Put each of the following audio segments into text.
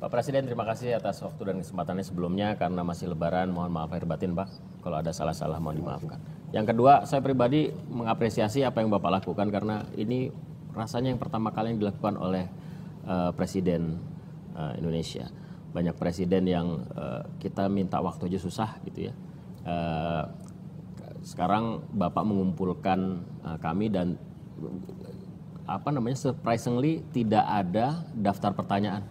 Pak Presiden, terima kasih atas waktu dan kesempatannya sebelumnya. Karena masih lebaran, mohon maaf lahir batin Pak. Kalau ada salah-salah mohon dimaafkan. Yang kedua, saya pribadi mengapresiasi apa yang Bapak lakukan. Karena ini rasanya yang pertama kali yang dilakukan oleh Presiden Indonesia. Banyak presiden yang kita minta waktu aja susah gitu ya. Sekarang Bapak mengumpulkan kami dan surprisingly tidak ada daftar pertanyaan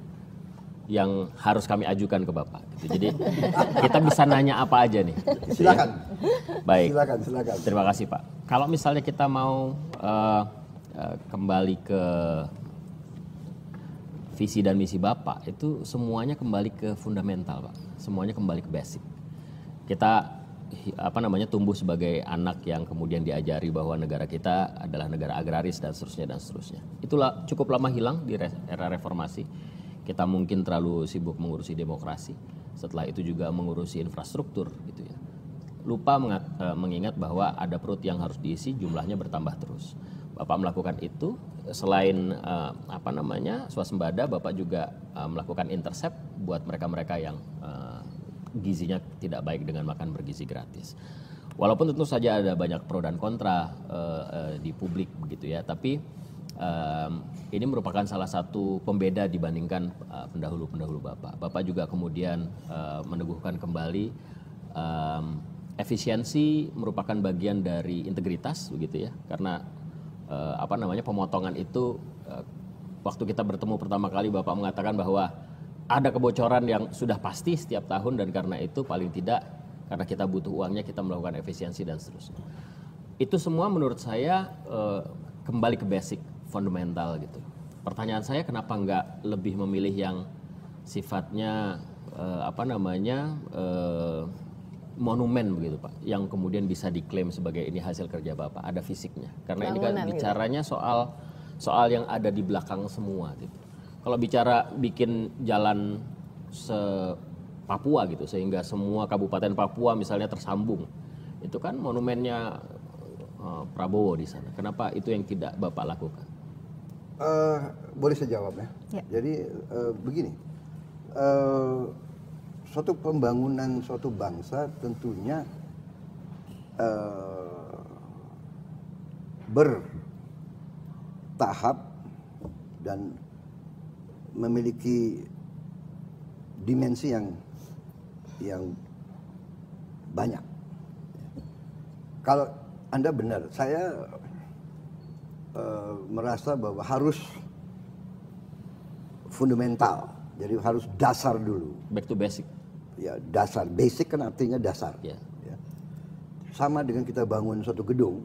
yang harus kami ajukan ke Bapak. Gitu. Jadi kita bisa nanya apa aja nih. Gitu silakan. Ya. Baik. Silakan. Terima kasih Pak. Kalau misalnya kita mau kembali ke visi dan misi Bapak, itu semuanya kembali ke fundamental Pak. Semuanya kembali ke basic. Kita tumbuh sebagai anak yang kemudian diajari bahwa negara kita adalah negara agraris dan seterusnya. Itulah cukup lama hilang di era reformasi. Kita mungkin terlalu sibuk mengurusi demokrasi, setelah itu juga mengurusi infrastruktur gitu ya. Lupa mengingat bahwa ada perut yang harus diisi, jumlahnya bertambah terus. Bapak melakukan itu, selain swasembada, Bapak juga melakukan intercept buat mereka-mereka yang gizinya tidak baik dengan makan bergizi gratis. Walaupun tentu saja ada banyak pro dan kontra di publik begitu ya, tapi ini merupakan salah satu pembeda dibandingkan pendahulu-pendahulu Bapak. Bapak juga kemudian meneguhkan kembali efisiensi merupakan bagian dari integritas begitu ya. Karena pemotongan itu waktu kita bertemu pertama kali Bapak mengatakan bahwa ada kebocoran yang sudah pasti setiap tahun dan karena itu paling tidak karena kita butuh uangnya kita melakukan efisiensi dan seterusnya. Itu semua menurut saya kembali ke basic, fundamental gitu. Pertanyaan saya kenapa nggak lebih memilih yang sifatnya monumen begitu Pak, yang kemudian bisa diklaim sebagai ini hasil kerja Bapak, ada fisiknya. Karena ini kan bicaranya soal yang ada di belakang semua gitu. Kalau bicara bikin jalan Papua gitu sehingga semua kabupaten Papua misalnya tersambung, itu kan monumennya Prabowo di sana. Kenapa itu yang tidak Bapak lakukan? Boleh saya jawab ya? Jadi begini, suatu pembangunan suatu bangsa tentunya bertahap dan memiliki dimensi yang banyak. Kalau Anda benar, saya merasa bahwa harus fundamental, jadi harus dasar dulu. Back to basic. Ya, dasar. Basic kan artinya dasar. Yeah. Ya. Sama dengan kita bangun suatu gedung,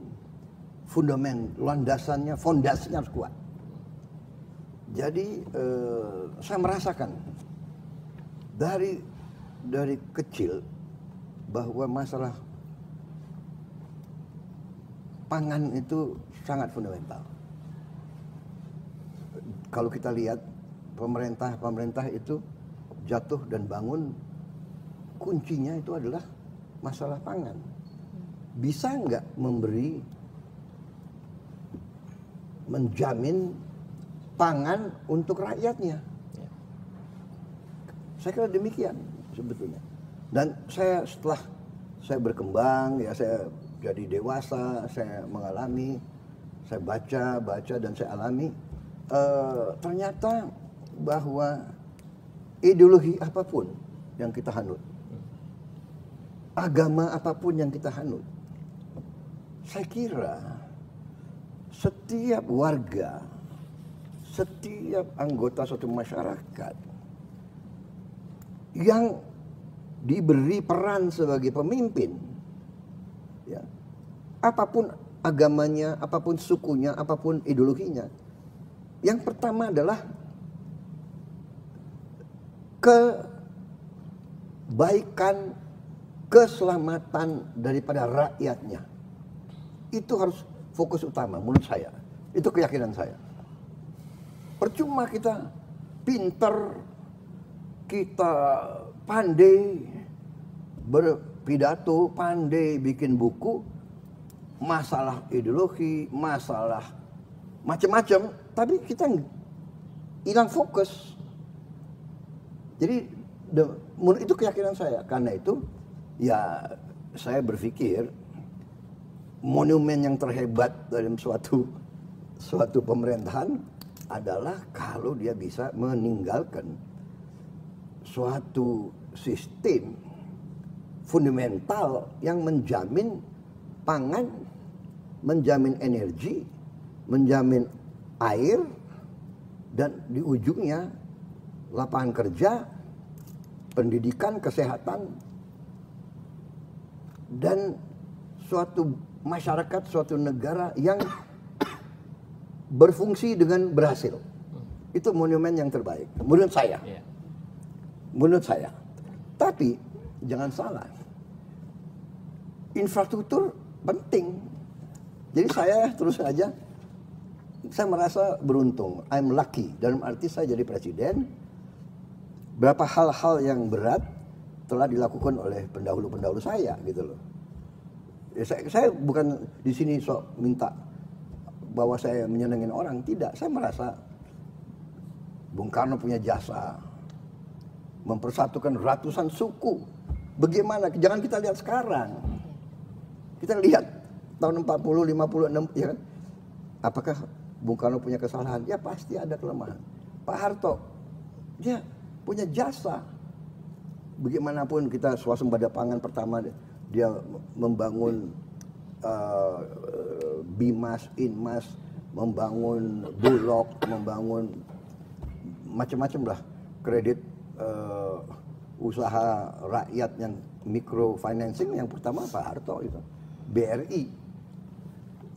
landasannya, fondasinya harus kuat. Jadi saya merasakan dari kecil bahwa masalah pangan itu sangat fundamental. Kalau kita lihat pemerintah itu jatuh dan bangun, kuncinya itu adalah masalah pangan. Bisa nggak menjamin pangan untuk rakyatnya? Saya kira demikian sebetulnya. Dan setelah saya berkembang, ya saya jadi dewasa, saya mengalami, saya baca dan saya alami, ternyata bahwa ideologi apapun yang kita hanut, agama apapun yang kita hanut, saya kira setiap warga, setiap anggota suatu masyarakat yang diberi peran sebagai pemimpin, ya, apapun agamanya, apapun sukunya, apapun ideologinya, yang pertama adalah kebaikan, keselamatan daripada rakyatnya. Itu harus fokus utama menurut saya. Itu keyakinan saya. Percuma kita pinter, kita pandai berpidato, pandai bikin buku, masalah ideologi, masalah macam-macam, tapi kita hilang fokus. Jadi itu keyakinan saya. Karena itu ya saya berpikir monumen yang terhebat dalam suatu pemerintahan adalah kalau dia bisa meninggalkan suatu sistem fundamental yang menjamin pangan, menjamin energi, menjamin air, dan di ujungnya lapangan kerja, pendidikan, kesehatan, dan suatu masyarakat, suatu negara yang berfungsi dengan berhasil. Itu monumen yang terbaik menurut saya. Menurut saya. Tapi jangan salah, infrastruktur penting. Jadi saya terus saja, saya merasa beruntung, I'm lucky, dalam arti saya jadi presiden. Berapa hal-hal yang berat telah dilakukan oleh pendahulu-pendahulu saya gitu loh. Ya, saya bukan di sini sok minta bahwa saya menyenangin orang, tidak. Saya merasa Bung Karno punya jasa mempersatukan ratusan suku. Bagaimana? Jangan kita lihat sekarang. Kita lihat tahun 40, 56, ya kan? Apakah Bung Karno punya kesalahan? Ya pasti ada kelemahan. Pak Harto, dia punya jasa. Bagaimanapun kita swasembada pangan pertama, dia membangun Bimas, Inmas, membangun Bulog, membangun macam-macam lah kredit usaha rakyat yang micro financing. Yang pertama Pak Harto itu, BRI.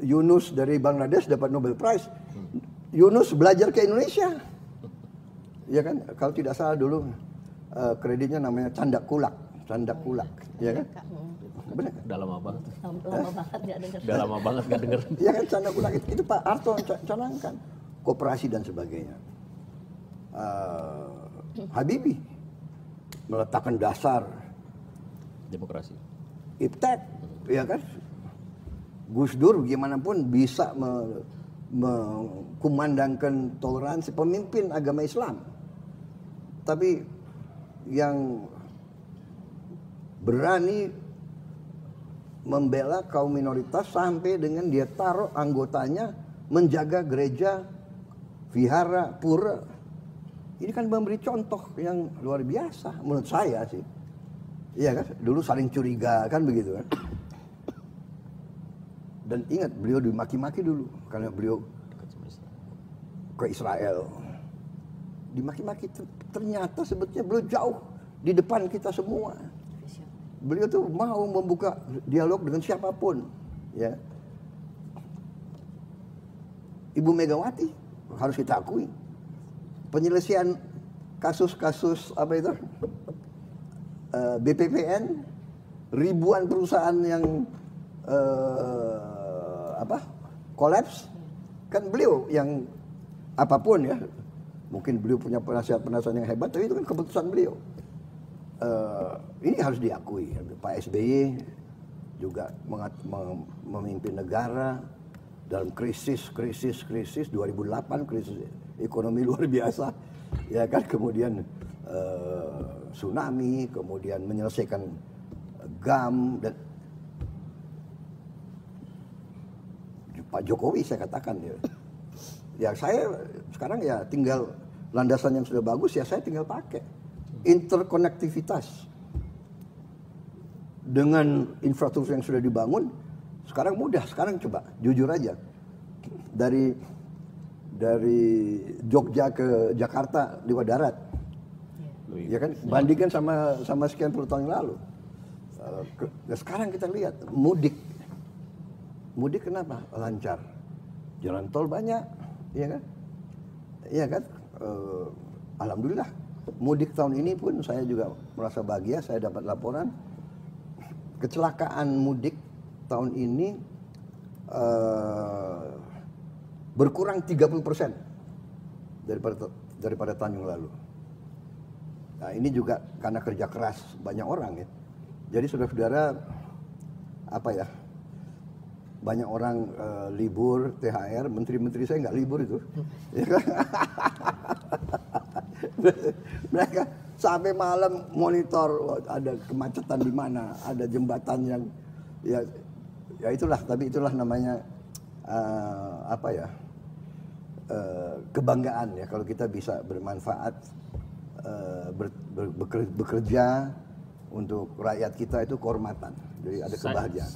Yunus dari Bangladesh dapat Nobel Prize. Yunus belajar ke Indonesia. Ya kan, kalau tidak salah dulu kreditnya namanya Candak Kulak, ya kan? Benar kan? Udah lama banget. Lama banget nggak denger. Udah lama banget nggak denger. Ya kan, Candak Kulak itu Pak Harto canangkan, koperasi dan sebagainya. Habibie meletakkan dasar Demokrasi. IPTEK, ya kan? Gus Dur bagaimanapun bisa mengkumandangkan toleransi, pemimpin agama Islam. Tapi yang berani membela kaum minoritas sampai dengan dia taruh anggotanya menjaga gereja, vihara, pura. Ini kan memberi contoh yang luar biasa menurut saya sih. Iya kan? Dulu saling curiga kan begitu kan. Dan ingat, beliau dimaki-maki dulu karena beliau ke Israel. Dimaki-maki, ternyata sebetulnya beliau jauh di depan kita semua. Beliau tuh mau membuka dialog dengan siapapun, ya. Ibu Megawati harus kita akui, penyelesaian kasus-kasus apa itu, BPPN, ribuan perusahaan yang kolaps, kan beliau yang apapun ya, mungkin beliau punya penasihat-penasihat yang hebat, tapi itu kan keputusan beliau. Ini harus diakui. Pak SBY juga memimpin negara dalam krisis 2008, krisis ekonomi luar biasa, ya kan, kemudian tsunami, kemudian menyelesaikan GAM, dan Pak Jokowi saya katakan ya saya sekarang ya tinggal landasan yang sudah bagus, ya saya tinggal pakai interkonektivitas dengan infrastruktur yang sudah dibangun. Sekarang mudah. Sekarang coba jujur aja, dari Jogja ke Jakarta lewat darat, ya kan, bandingkan sama sekian puluh tahun yang lalu. Sekarang kita lihat mudik kenapa lancar, jalan tol banyak, ya kan, iya kan. Alhamdulillah, mudik tahun ini pun saya juga merasa bahagia. Saya dapat laporan kecelakaan mudik tahun ini berkurang 30% daripada tahun yang lalu. Nah, ini juga karena kerja keras banyak orang ya. Jadi saudara-saudara, apa ya, banyak orang libur, THR, menteri-menteri saya nggak libur itu. sampai malam monitor ada kemacetan di mana, ada jembatan yang ya itulah, tapi itulah namanya kebanggaan ya kalau kita bisa bermanfaat, bekerja untuk rakyat kita, itu kehormatan. Jadi ada kebahagiaan.